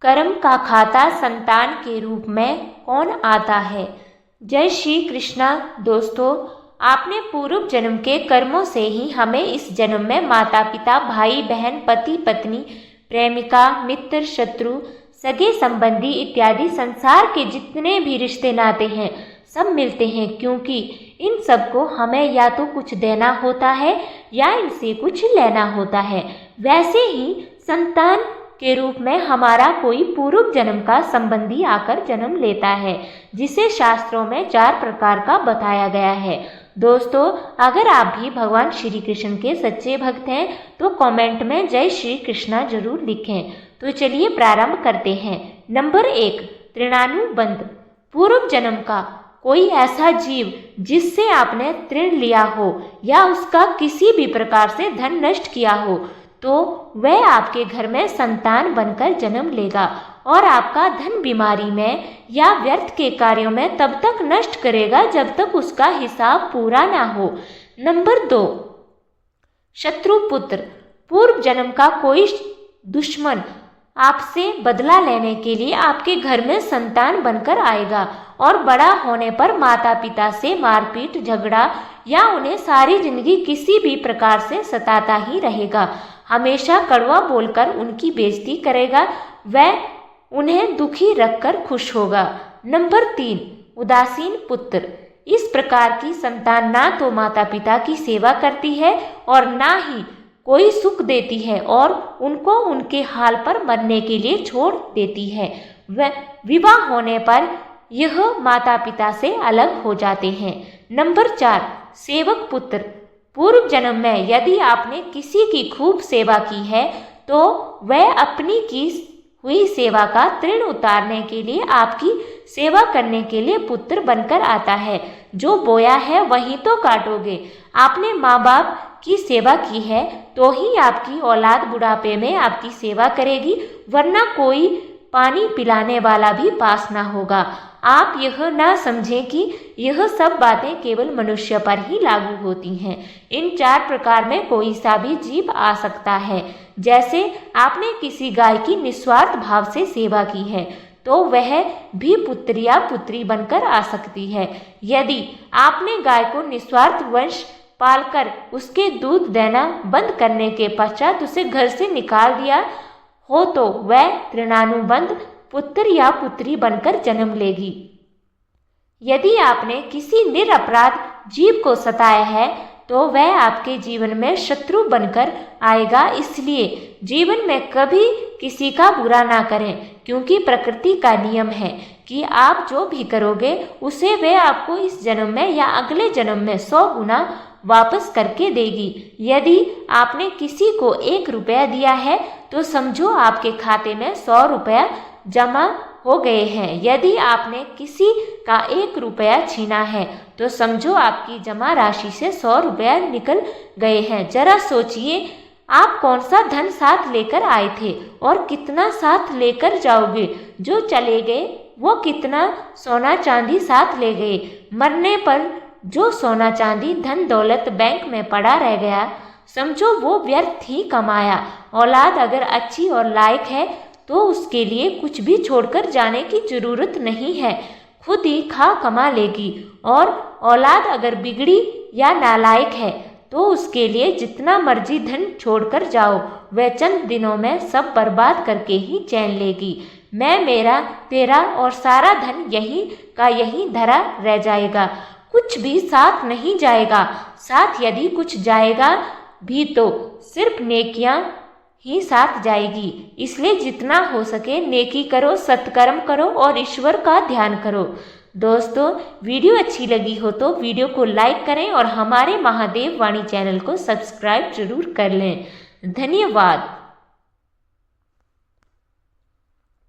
कर्म का खाता संतान के रूप में कौन आता है। जय श्री कृष्णा। दोस्तों, आपने पूर्व जन्म के कर्मों से ही हमें इस जन्म में माता पिता, भाई बहन, पति पत्नी, प्रेमिका, मित्र, शत्रु, सगे संबंधी इत्यादि संसार के जितने भी रिश्ते नाते हैं सब मिलते हैं, क्योंकि इन सबको हमें या तो कुछ देना होता है या इनसे कुछ लेना होता है। वैसे ही संतान के रूप में हमारा कोई पूर्व जन्म का संबंधी आकर जन्म लेता है, जिसे शास्त्रों में 4 प्रकार का बताया गया है। दोस्तों, अगर आप भी भगवान श्री कृष्ण के सच्चे भक्त हैं तो कमेंट में जय श्री कृष्णा जरूर लिखें। तो चलिए प्रारंभ करते हैं। नंबर 1, तृणानुबंध। पूर्व जन्म का कोई ऐसा जीव जिससे आपने तृण लिया हो या उसका किसी भी प्रकार से धन नष्ट किया हो, तो वह आपके घर में संतान बनकर जन्म लेगा और आपका धन बीमारी में या व्यर्थ के कार्यों में तब तक नष्ट करेगा जब तक उसका हिसाब पूरा ना हो। नंबर 2, शत्रु पुत्र। पूर्व जन्म का कोई दुश्मन आपसे बदला लेने के लिए आपके घर में संतान बनकर आएगा और बड़ा होने पर माता पिता से मारपीट, झगड़ा या उन्हें सारी जिंदगी किसी भी प्रकार से सताता ही रहेगा। हमेशा कड़वा बोलकर उनकी बेइज्जती करेगा, वह उन्हें दुखी रखकर खुश होगा। नंबर 3, उदासीन पुत्र। इस प्रकार की संतान ना तो माता पिता की सेवा करती है और ना ही कोई सुख देती है और उनको उनके हाल पर मरने के लिए छोड़ देती है। वह विवाह होने पर यह माता पिता से अलग हो जाते हैं। नंबर 4, सेवक पुत्र। पूर्व जन्म में यदि आपने किसी की खूब सेवा की है तो वह अपनी की हुई सेवा का तृण उतारने के लिए आपकी सेवा करने के लिए पुत्र बनकर आता है। जो बोया है वही तो काटोगे। आपने माँ बाप की सेवा की है तो ही आपकी औलाद बुढ़ापे में आपकी सेवा करेगी, वरना कोई पानी पिलाने वाला भी पास ना होगा। आप यह ना समझें कि यह सब बातें केवल मनुष्य पर ही लागू होती हैं। इन 4 प्रकार में कोई सा भी जीव आ सकता है। जैसे आपने किसी गाय की निस्वार्थ भाव से सेवा की है तो वह भी पुत्र या पुत्री बनकर आ सकती है। यदि आपने गाय को निस्वार्थ वंश पालकर उसके दूध देना बंद करने के पश्चात उसे घर से निकाल दिया हो तो वह तृणानुबंध पुत्र या पुत्री बनकर जन्म लेगी। यदि आपने किसी निरपराध जीव को सताया है तो वह आपके जीवन में शत्रु बनकर आएगा। इसलिए जीवन में कभी किसी का बुरा ना करें, क्योंकि प्रकृति का नियम है कि आप जो भी करोगे उसे वह आपको इस जन्म में या अगले जन्म में 100 गुना वापस करके देगी। यदि आपने किसी को 1 रुपया दिया है तो समझो आपके खाते में 100 रुपया जमा हो गए हैं। यदि आपने किसी का 1 रुपया छीना है तो समझो आपकी जमा राशि से 100 रुपया निकल गए हैं। जरा सोचिए, आप कौन सा धन साथ लेकर आए थे और कितना साथ लेकर जाओगे। जो चले गए वो कितना सोना चांदी साथ ले गए। मरने पर जो सोना चांदी धन दौलत बैंक में पड़ा रह गया, समझो वो व्यर्थ ही कमाया। औलाद अगर अच्छी और लायक है तो उसके लिए कुछ भी छोड़कर जाने की जरूरत नहीं है, खुद ही खा कमा लेगी। और औलाद अगर बिगड़ी या नालायक है तो उसके लिए जितना मर्जी धन छोड़कर जाओ, वह चंद दिनों में सब बर्बाद करके ही चैन लेगी। मैं, मेरा, तेरा और सारा धन यही का यही धरा रह जाएगा, कुछ भी साथ नहीं जाएगा। साथ यदि कुछ जाएगा भी तो सिर्फ नेकियां ही साथ जाएगी। इसलिए जितना हो सके नेकी करो, सत्कर्म करो और ईश्वर का ध्यान करो। दोस्तों, वीडियो अच्छी लगी हो तो वीडियो को लाइक करें और हमारे महादेव वाणी चैनल को सब्सक्राइब जरूर कर लें। धन्यवाद।